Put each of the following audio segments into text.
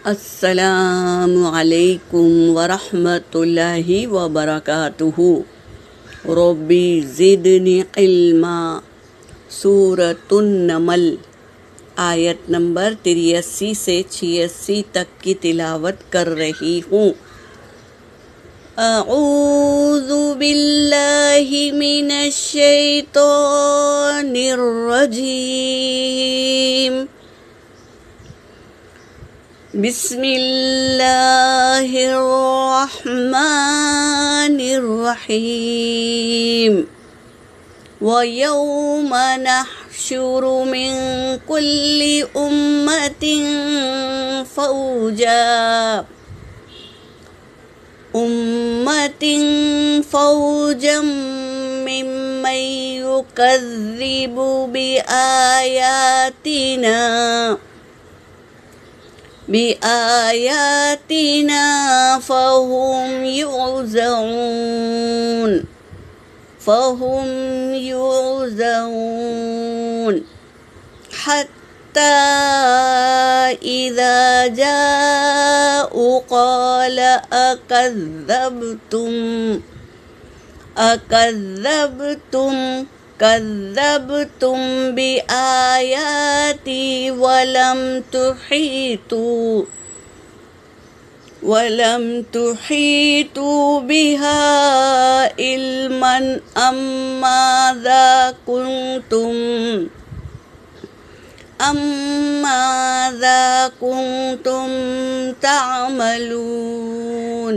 السلام علیکم ورحمۃ اللہ وبرکاتہ۔ ربی زدنی علما۔ سورۃ النمل آیت نمبر 83 سے 86 تک کی تلاوت کر رہی ہوں۔ اعوذ باللہ من الشیطان الرجیم۔ بسم اللہ الرحمن الرحیم۔ وَيَوْمَ نَحْشُرُ مِنْ كُلِّ أُمَّةٍ فَوْجًا مِّمَّن يُكَذِّبُ بِآيَاتِنَا فَهُمْ يُوزَعُونَ حَتَّى إِذَا جَاءُوا قَالَ كَذَّبْتُمْ بِآيَاتِي وَلَمْ تُحِيطُوا بِهَا عِلْمًا أَمْ مَاذَا كُنْتُمْ تَعْمَلُونَ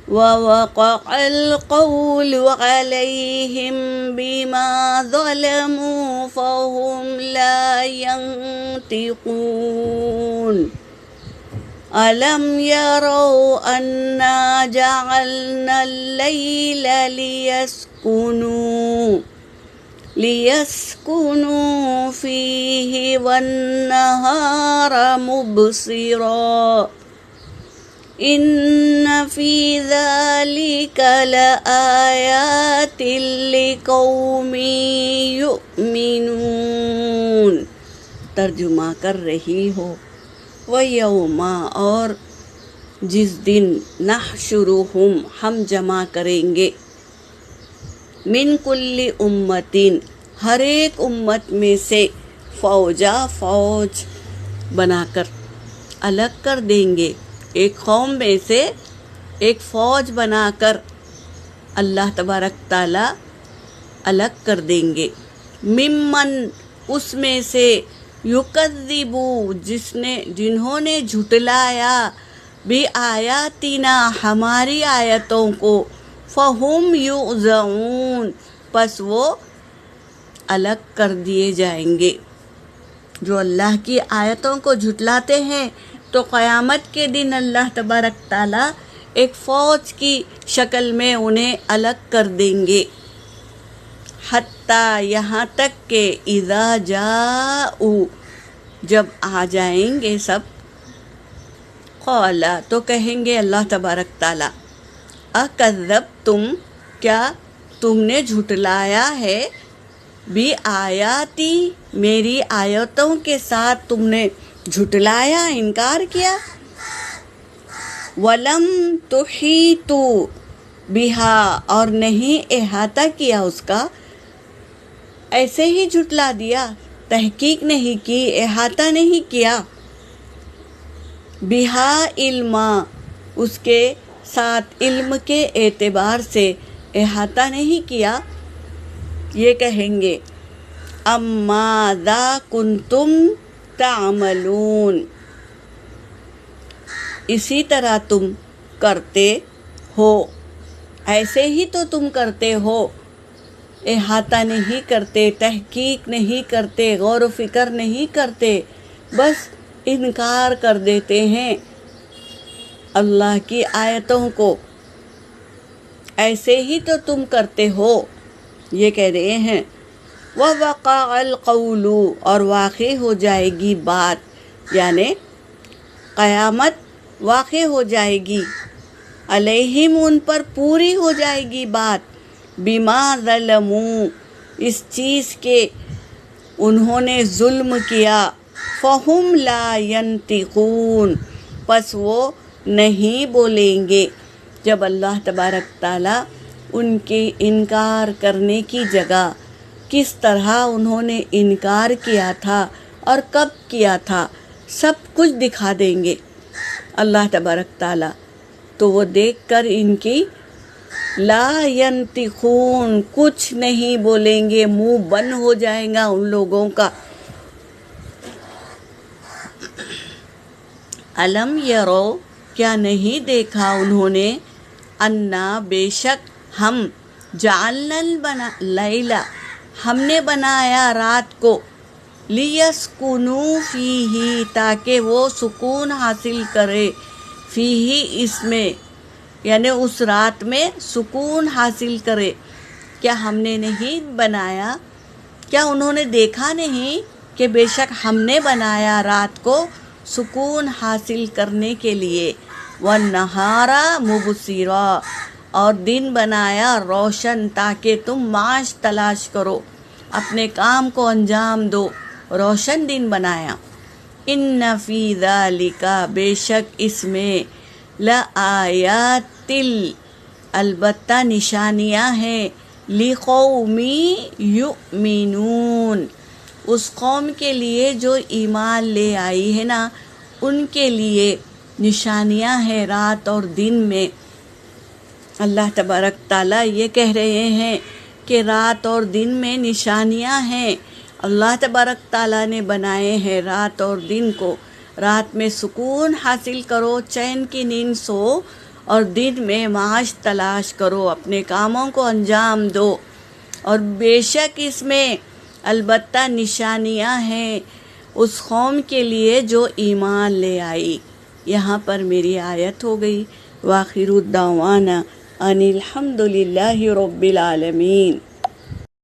وَوَقَعَ الْقَوْلُ عَلَيْهِمْ بِمَا ظَلَمُوا فَهُمْ لَا يَنطِقُونَ أَلَمْ يَرَوْا أَنَّا جَعَلْنَا اللَّيْلَ لِيَسْكُنُوا فِيهِ وَالنَّهَارَ مُبْصِرًا إِنَّ فِي ذَلِكَ لَآيَاتٍ لِقَوْمٍ يُؤْمِنُونَ۔ ترجمہ کر رہی ہو۔ وَيَوْمَ اور جس دن نحشرہم ہم جمع کریں گے، من کل امتین ہر ایک امت میں سے، فوج بنا کر الگ کر دیں گے، ایک قوم میں سے ایک فوج بنا کر اللہ تبارک تعالیٰ الگ کر دیں گے، ممن اس میں سے، یکذبو جنہوں نے جھٹلایا، بآیاتنا ہماری آیتوں کو، فہم یوزعون پس وہ الگ کر دیے جائیں گے۔ جو اللہ کی آیتوں کو جھٹلاتے ہیں تو قیامت کے دن اللہ تبارک تعالیٰ ایک فوج کی شکل میں انہیں الگ کر دیں گے، حتیٰ یہاں تک کہ اذا جاؤ جب آ جائیں گے سب، قال تو کہیں گے اللہ تبارک تعالیٰ، اکذبتم کیا تم نے جھٹلایا ہے، بآیاتی میری آیتوں کے ساتھ تم نے جھٹلایا، انکار کیا، وَلَمْ تُحِيطُوا بِهَا اور نہیں احاطہ کیا اس کا، ایسے ہی جھٹلا دیا، تحقیق نہیں کی، احاطہ نہیں کیا، بِهَا علما اس کے ساتھ علم کے اعتبار سے احاطہ نہیں کیا، یہ کہیں گے ام ماذا کنتم تعملون اسی طرح تم کرتے ہو، ایسے ہی تو تم کرتے ہو، احاطہ نہیں کرتے، تحقیق نہیں کرتے، غور و فکر نہیں کرتے، بس انکار کر دیتے ہیں اللہ کی آیتوں کو، ایسے ہی تو تم کرتے ہو، یہ کہہ رہے ہیں۔ وَوَقَعَ الْقَوْلُ اور واقع ہو جائے گی بات، یعنی قیامت واقع ہو جائے گی، علیہم ان پر پوری ہو جائے گی بات، بما ظلموا اس چیز کے انہوں نے ظلم کیا، فہم لا ینطقون، پس وہ نہیں بولیں گے۔ جب اللہ تبارک تعالیٰ ان کے انکار کرنے کی جگہ کس طرح انہوں نے انکار کیا تھا اور کب کیا تھا سب کچھ دکھا دیں گے اللہ تبارک تعالیٰ، تو وہ دیکھ کر ان کی لا ینطقون، کچھ نہیں بولیں گے، منہ بند ہو جائے گا ان لوگوں کا۔ علم یرو، کیا نہیں دیکھا انہوں نے، انا بے شک ہم، جعلنا اللیلا، ہم نے بنایا رات کو، لیسکنوا فیہ، تاکہ وہ سکون حاصل کرے، فیہ اس میں، یعنی اس رات میں سکون حاصل کرے۔ کیا ہم نے نہیں بنایا، کیا انہوں نے دیکھا نہیں کہ بے شک ہم نے بنایا رات کو سکون حاصل کرنے کے لیے، والنہار مبصرا، اور دن بنایا روشن تاکہ تم معاش تلاش کرو، اپنے کام کو انجام دو، روشن دن بنایا۔ ان فی ذالک، بے شک اس میں، لآیات، البتہ نشانیاں ہیں، لقوم یؤمنون، اس قوم کے لیے جو ایمان لے آئی ہے نا، ان کے لیے نشانیاں ہیں رات اور دن میں۔ اللہ تبارک تعالیٰ یہ کہہ رہے ہیں کہ رات اور دن میں نشانیاں ہیں، اللہ تبارک تعالیٰ نے بنائے ہیں رات اور دن کو۔ رات میں سکون حاصل کرو، چین کی نیند سو، اور دن میں معاش تلاش کرو، اپنے کاموں کو انجام دو۔ اور بے شک اس میں البتہ نشانیاں ہیں اس قوم کے لیے جو ایمان لے آئی۔ یہاں پر میری آیت ہو گئی۔ وآخر الدعوانا ان الحمد للہ رب العالمین۔